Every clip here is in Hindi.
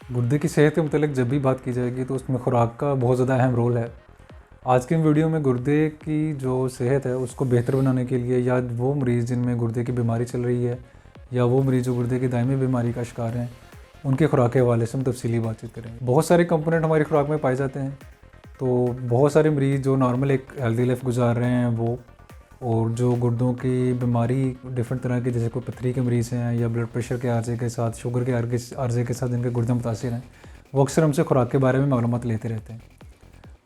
गुर्दे की सेहत के मतलब जब भी बात की जाएगी तो उसमें खुराक का बहुत ज़्यादा अहम रोल है। आज की वीडियो में गुर्दे की जो सेहत है उसको बेहतर बनाने के लिए या वो मरीज़ जिनमें गुर्दे की बीमारी चल रही है या वो मरीज़ जो गुर्दे की दायमी बीमारी का शिकार हैं, उनके खुराक के हवाले से हम तफसीली बातचीत करेंगे। बहुत सारे कंपोनेंट हमारी खुराक में पाए जाते हैं, तो बहुत सारे मरीज़ जो नॉर्मल एक हेल्दी लाइफ गुजार रहे हैं वो, और जो गुर्दों की बीमारी डिफरेंट तरह की, जैसे कोई पथरी के मरीज़ हैं या ब्लड प्रेशर के आर्जे के साथ, शुगर के आर्जे के साथ जिनके गुर्दे मुतासिर हैं, वो अक्सर हमसे खुराक के बारे में मालूमात लेते रहते हैं।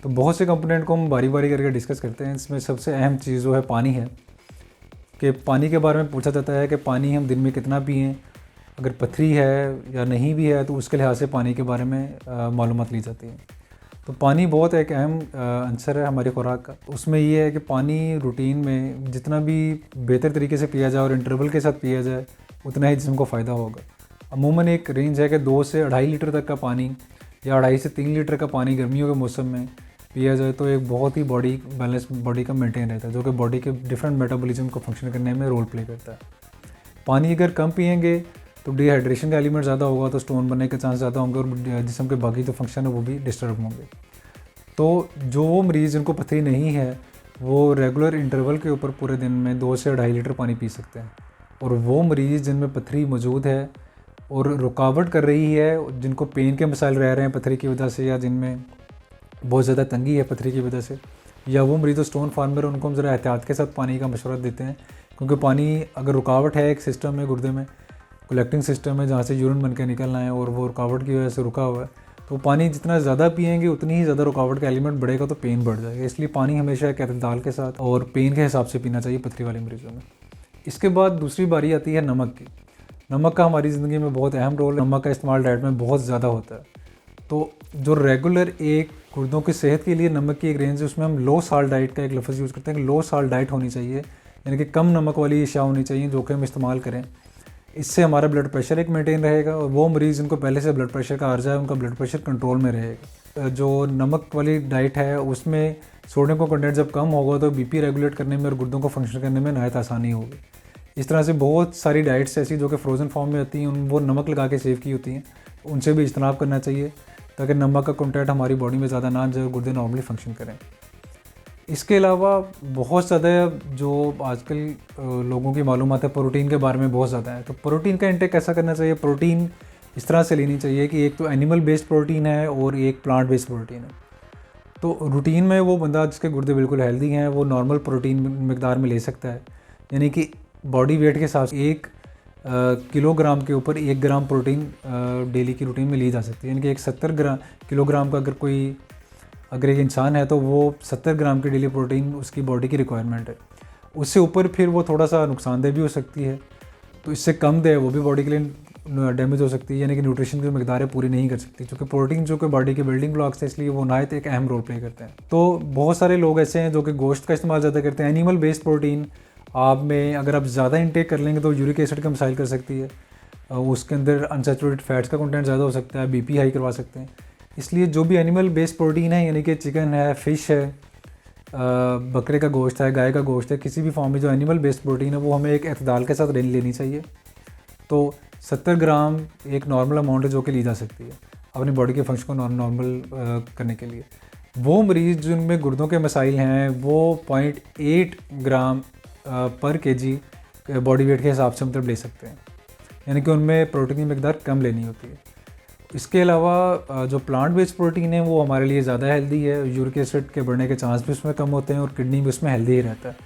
तो बहुत से कंपोनेंट को हम बारी बारी करके डिस्कस करते हैं। इसमें सबसे अहम चीज़ जो है पानी है, कि पानी के बारे में पूछा जाता है कि पानी हम दिन में कितना पिएँ, अगर पथरी है या नहीं भी है तो उसके लिहाज से पानी के बारे में मालूमात ली जाती है। तो पानी बहुत एक अहम अंसर है हमारी खुराक का। उसमें ये है कि पानी रूटीन में जितना भी बेहतर तरीके से पिया जाए और इंटरवल के साथ पिया जाए उतना ही जिस्म को फ़ायदा होगा। अमूमन एक रेंज है कि 2 से 2.5 लीटर तक का पानी या 2.5 से 3 लीटर का पानी गर्मियों के मौसम में पिया जाए तो एक बहुत ही बॉडी बैलेंस बॉडी का मेंटेन रहता है, जो कि बॉडी के डिफरेंट मेटाबॉलिज्म को फंक्शन करने में रोल प्ले करता है। पानी अगर कम पिएंगे तो डिहाइड्रेशन का एलिमेंट ज़्यादा होगा, तो स्टोन बनने के चांस ज़्यादा होंगे और जिस्म के बाकी जो फंक्शन है वो भी डिस्टर्ब होंगे। तो जो वो मरीज़ जिनको पथरी नहीं है वो रेगुलर इंटरवल के ऊपर पूरे दिन में 2 से 2.5 लीटर पानी पी सकते हैं। और वो मरीज़ जिनमें पथरी मौजूद है और रुकावट कर रही है, जिनको पेन के मसाइल रह रहे हैं पथरी की वजह से, या जिनमें बहुत ज़्यादा तंगी है पथरी की वजह से, या वो मरीज़ जो स्टोन फार्मर है, उनको हम ज़रा एहतियात के साथ पानी का मशवरा देते हैं। क्योंकि पानी अगर रुकावट है एक सिस्टम में, गुर्दे में कलेक्टिंग सिस्टम है जहाँ से यूरिन बन के निकलना है, और वो रुकावट की वजह से रुका हुआ है, तो पानी जितना ज़्यादा पिएंगे उतनी ही ज़्यादा रुकावट का एलिमेंट बढ़ेगा तो पेन बढ़ जाएगा। इसलिए पानी हमेशा एक एतदाल के साथ और पेन के हिसाब से पीना चाहिए पथरी वाले मरीज़ों में। इसके बाद दूसरी बारी आती है नमक की। नमक का हमारी ज़िंदगी में बहुत अहम रोल है। नमक का इस्तेमाल डाइट में बहुत ज़्यादा होता है। तो जो रेगुलर एक गुर्दों की सेहत के लिए नमक की एक रेंज है, उसमें हम लो साल्ट डाइट का एक लफ्ज़ यूज़ करते हैं कि लो साल्ट डाइट होनी चाहिए, यानी कि कम नमक वाली अशिया होनी चाहिए जो कि हम इस्तेमाल करें। इससे हमारा ब्लड प्रेशर एक मेंटेन रहेगा और वो मरीज़ जिनको पहले से ब्लड प्रेशर का आर्जा है उनका ब्लड प्रेशर कंट्रोल में रहेगा। जो नमक वाली डाइट है उसमें सोडियम का कंटेंट जब कम होगा तो बीपी रेगुलेट करने में और गुर्दों को फंक्शन करने में नहायत आसानी होगी। इस तरह से बहुत सारी डाइट्स ऐसी जो कि फ्रोज़न फॉर्म में आती हैं, वो नमक लगा के सेव की होती हैं, उनसे भी इज्तनाब करना चाहिए ताकि नमक का कंटेंट हमारी बॉडी में ज़्यादा ना जाए और गुर्दे नॉर्मली फंक्शन करें। इसके अलावा बहुत ज़्यादा जो आजकल लोगों की मालूमात है प्रोटीन के बारे में बहुत ज़्यादा है। तो प्रोटीन का इंटेक कैसा करना चाहिए? प्रोटीन इस तरह से लेनी चाहिए कि एक तो एनिमल बेस्ड प्रोटीन है और एक प्लांट बेस्ड प्रोटीन है। तो रूटीन में वो बंदा जिसके गुर्दे बिल्कुल हेल्दी हैं वो नॉर्मल प्रोटीन मकदार में ले सकता है, यानी कि बॉडी वेट के हिसाब से 1 किलोग्राम के ऊपर 1 ग्राम प्रोटीन डेली की रूटीन में ली जा सकती है। यानी कि एक 70 किलोग्राम का अगर एक इंसान है तो वो 70 ग्राम की डेली प्रोटीन उसकी बॉडी की रिक्वायरमेंट है। उससे ऊपर फिर वो थोड़ा सा नुकसानदेह भी हो सकती है, तो इससे कम दे वो भी बॉडी के लिए डैमेज हो सकती है, यानी कि न्यूट्रिशन की मकदारें पूरी नहीं कर सकती, क्योंकि प्रोटीन जो कि बॉडी के बिल्डिंग ब्लॉक्स है इसलिए वो नहायत एक अहम रोल प्ले करते हैं। तो बहुत सारे लोग ऐसे हैं जो कि गोश्त का इस्तेमाल ज़्यादा करते हैं। एनिमल बेस्ड प्रोटीन आप में अगर आप ज़्यादा इंटेक कर लेंगे तो यूरिक एसिड का मसाइल कर सकती है, उसके अंदर अनसैचुरेटेड फैट्स का कंटेंट ज़्यादा हो सकता है, बीपी हाई करवा सकते हैं। इसलिए जो भी एनिमल बेस्ड प्रोटीन है, यानी कि चिकन है, फ़िश है, बकरे का गोश्त है, गाय का गोश्त है, किसी भी फॉर्म में जो एनिमल बेस्ड प्रोटीन है वो हमें एक एतदाल के साथ लेनी चाहिए। तो 70 ग्राम एक नॉर्मल अमाउंट है जो कि ली जा सकती है अपनी बॉडी के फंक्शन को नॉर्मल करने के लिए। वो मरीज़ जिनमें गुर्दों के मसाइल हैं वो 0.8 ग्राम पर केजी बॉडी वेट के हिसाब से मतलब ले सकते हैं, यानी कि उनमें प्रोटीन की मकदार कम लेनी होती है। इसके अलावा जो प्लांट बेस्ड प्रोटीन है वो हमारे लिए ज़्यादा हेल्दी है, यूरिक एसिड के बढ़ने के चांस भी उसमें कम होते हैं और किडनी भी उसमें हेल्दी ही रहता है।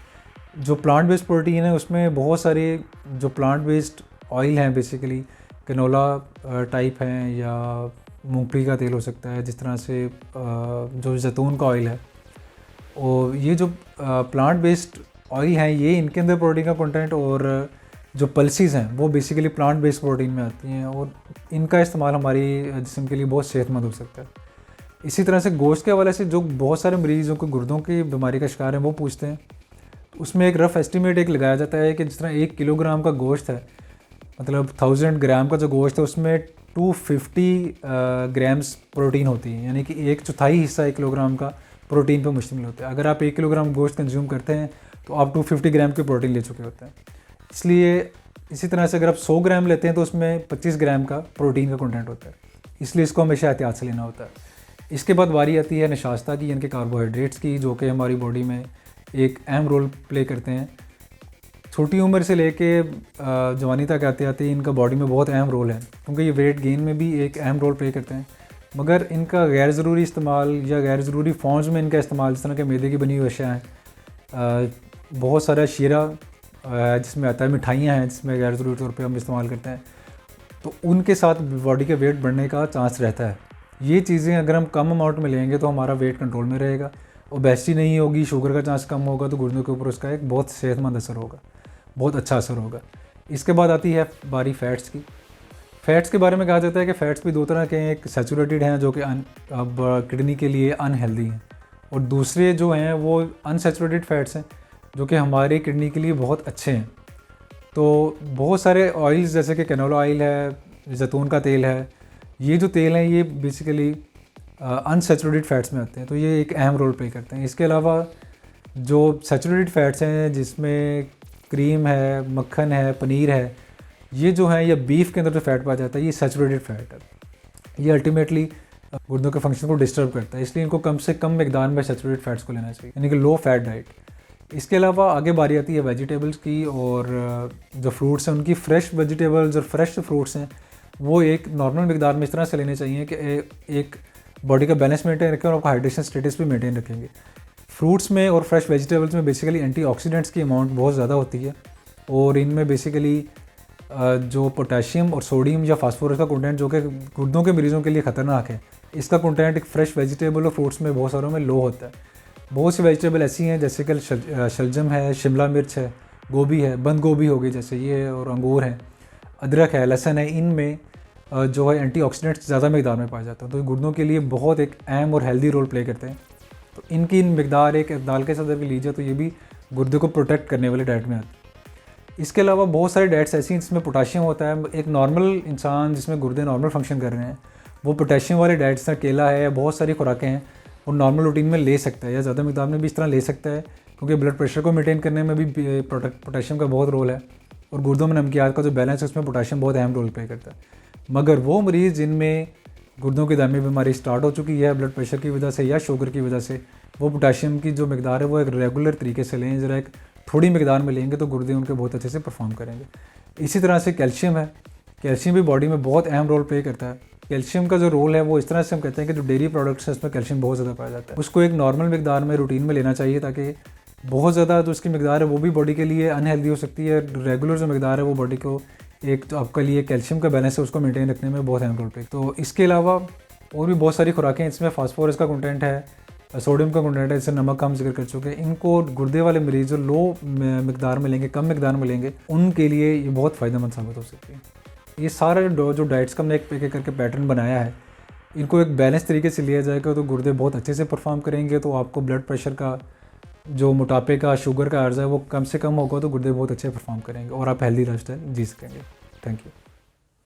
जो प्लांट बेस्ड प्रोटीन है उसमें बहुत सारे जो प्लांट बेस्ड ऑयल हैं, बेसिकली कैनोला टाइप हैं या मूंगफली का तेल हो सकता है, जिस तरह से जो जैतून का ऑयल है, और ये जो प्लांट बेस्ड ऑयल हैं ये इनके अंदर प्रोटीन का कंटेंट, और जो पल्सीज़ हैं वो बेसिकली प्लांट बेस्ड प्रोटीन में आती हैं और इनका इस्तेमाल हमारी जिस्म के लिए बहुत सेहतमंद हो सकता है। इसी तरह से गोश्त के हवाले से जो बहुत सारे मरीज़ों को गुर्दों की बीमारी का शिकार है वो पूछते हैं, तो उसमें एक रफ़ एस्टिमेट एक लगाया जाता है कि जिस तरह 1 किलोग्राम का गोश्त है, मतलब 1000 ग्राम का जो गोश्त है उसमें 250 ग्राम्स प्रोटीन होती है, यानी कि 1/4 हिस्सा 1 किलोग्राम का प्रोटीन पर मुश्तमिल होता है। अगर आप 1 किलोग्राम गोश्त कंज्यूम करते हैं तो आप 250 ग्राम के प्रोटीन ले चुके होते हैं। इसलिए इसी तरह से अगर आप 100 ग्राम लेते हैं तो उसमें 25 ग्राम का प्रोटीन का कंटेंट होता है। इसलिए इसको हमेशा एहतियात से लेना होता है। इसके बाद बारी आती है नशास्ता की, यानी कि कार्बोहाइड्रेट्स की, जो कि हमारी बॉडी में एक अहम रोल प्ले करते हैं। छोटी उम्र से लेके जवानी तक आते आते इनका बॉडी में बहुत अहम रोल है, क्योंकि ये वेट गेन में भी एक अहम रोल प्ले करते हैं। मगर इनका गैर ज़रूरी इस्तेमाल या गैर ज़रूरी फॉर्म्स में इनका इस्तेमाल, जिस तरह के मैदे की बनी हुई अशिया हैं, बहुत सारा शीरा जिसमें आता है, मिठाइयाँ हैं जिसमें गैर ज़रूरी तौर पे हम इस्तेमाल करते हैं, तो उनके साथ बॉडी का वेट बढ़ने का चांस रहता है। ये चीज़ें अगर हम कम अमाउंट में लेंगे तो हमारा वेट कंट्रोल में रहेगा, ओबेसिटी नहीं होगी, शुगर का चांस कम होगा, तो गुर्दों के ऊपर उसका एक बहुत सेहतमंद असर होगा, बहुत अच्छा असर होगा। इसके बाद आती है बारी फ़ैट्स की। फ़ैट्स के बारे में कहा जाता है कि फ़ैट्स भी दो तरह के हैं, एक सैचुरेटेड हैं जो कि अब किडनी के लिए अनहेल्दी हैं, और दूसरे जो हैं वो अनसैचुरेटेड फ़ैट्स हैं जो कि हमारे किडनी के लिए बहुत अच्छे हैं। तो बहुत सारे ऑयल्स जैसे कि कैनोला ऑयल है, जैतून का तेल है, ये जो तेल हैं ये बेसिकली अनसैचुरेटेड फ़ैट्स में आते हैं, तो ये एक अहम रोल प्ले करते हैं। इसके अलावा जो सैचुरेटेड फ़ैट्स हैं जिसमें क्रीम है, मक्खन है, पनीर है, ये जो है या बीफ के अंदर जो फ़ैट पाया जाता है ये सैचुरेटेड फ़ैट है। ये अल्टीमेटली गुर्दों के फंक्शन को डिस्टर्ब करता है, इसलिए इनको कम से कम मिकदार में सैचुरेटेड फ़ैट्स को लेना चाहिए, यानी कि लो फैट डाइट। इसके अलावा आगे बारी आती है वेजिटेबल्स की, और जो फ्रूट्स हैं उनकी फ्रेश वेजिटेबल्स और फ्रेश फ्रूट्स हैं वो एक नॉर्मल मिकदार में इस तरह से लेने चाहिए कि एक बॉडी का बैलेंस मेंटेन रखें और आपका हाइड्रेशन स्टेटस भी मेंटेन रखेंगे। फ्रूट्स में और फ्रेश वेजिटेबल्स में बेसिकली एंटीऑक्सीडेंट्स की अमाउंट बहुत ज़्यादा होती है, और इनमें बेसिकली जो पोटेशियम और सोडियम या फास्फोरस का कंटेंट जो कि गुर्दों के मरीज़ों के लिए ख़तरनाक है, इसका कंटेंट एक फ्रेश वेजिटेबल और फ्रूट्स में बहुत सारों में लो होता है। बहुत सी वेजिटेबल ऐसी हैं जैसे कि शलजम है, शिमला मिर्च है, गोभी है, बंद गोभी हो गई जैसे ये, और अंगूर है, अदरक है, लहसुन है, इनमें जो है एंटीऑक्सीडेंट्स ज़्यादा मकदार में पाया जाता है, तो गुर्दों के लिए बहुत एक अहम और हेल्दी रोल प्ले करते हैं। तो इनकी मकदार एक दाल के साथ अगर लीजिए तो ये भी गुर्दे को प्रोटेक्ट करने वाले डाइट में आती है। इसके अलावा बहुत सारी डाइट्स ऐसी हैं जिसमें पोटाशियम होता है। एक नॉर्मल इंसान जिसमें गुर्दे नॉर्मल फंक्शन कर रहे हैं वो पोटाशियम वाले डाइट्स का केला है या बहुत सारी खुराकें हैं वो नॉर्मल रूटीन में ले सकता है, या ज़्यादा मिकदार में भी इस तरह ले सकता है, क्योंकि ब्लड प्रेशर को मेंटेन करने में भी पोटाशियम का बहुत रोल है, और गुर्दों में नमकियात का जो बैलेंस है उसमें पोटाशियम बहुत अहम रोल प्ले करता है। मगर वो मरीज़ जिनमें गुर्दों की दायमी बीमारी स्टार्ट हो चुकी है ब्लड प्रेशर की वजह से या शुगर की वजह से, वो पोटाशियम की जो मकदार है वो एक रेगुलर तरीके से लें, ज़रा एक थोड़ी मकदार में लेंगे तो गुर्दे उनके बहुत अच्छे से परफॉर्म करेंगे। इसी तरह से कैल्शियम है, कैल्शियम भी बॉडी में बहुत अहम रोल प्ले करता है। कैल्शियम का जो रोल है वो इस तरह से हम कहते हैं कि जो डेयरी प्रोडक्ट्स हैं उसमें कैल्शियम बहुत ज़्यादा पाया जाता है, उसको एक नॉर्मल मकदार में रूटीन में लेना चाहिए, ताकि बहुत ज़्यादा जो उसकी मकदार है वो भी बॉडी के लिए अनहेल्दी हो सकती है। रेगुलर जो मकदार है वो बॉडी को एक तो आपके लिए कैल्शियम का बैलेंस है उसको मेंटेन रखने में बहुत अहम रोल प्ले। तो इसके अलावा और भी बहुत सारी खुराकें, इसमें फास्फोरस का कंटेंट है, सोडियम का कंटेंट है, जैसे नमक का हम जिक्र कर चुके हैं। इनको गुर्दे वाले मरीज़ जो लो मकदार में लेंगे, कम मकदार में लेंगे, उनके लिए ये बहुत फ़ायदेमंद साबित हो सकती है। ये सारा जो डाइट्स का हमने एक एक करके पैटर्न बनाया है, इनको एक बैलेंस तरीके से लिया जाएगा तो गुर्दे बहुत अच्छे से परफॉर्म करेंगे। तो आपको ब्लड प्रेशर का, जो मोटापे का, शुगर का अर्ज़ है वो कम से कम होगा, तो गुर्दे बहुत अच्छे परफॉर्म करेंगे और आप हेल्दी लाइफस्टाइल जी सकेंगे। Thank you.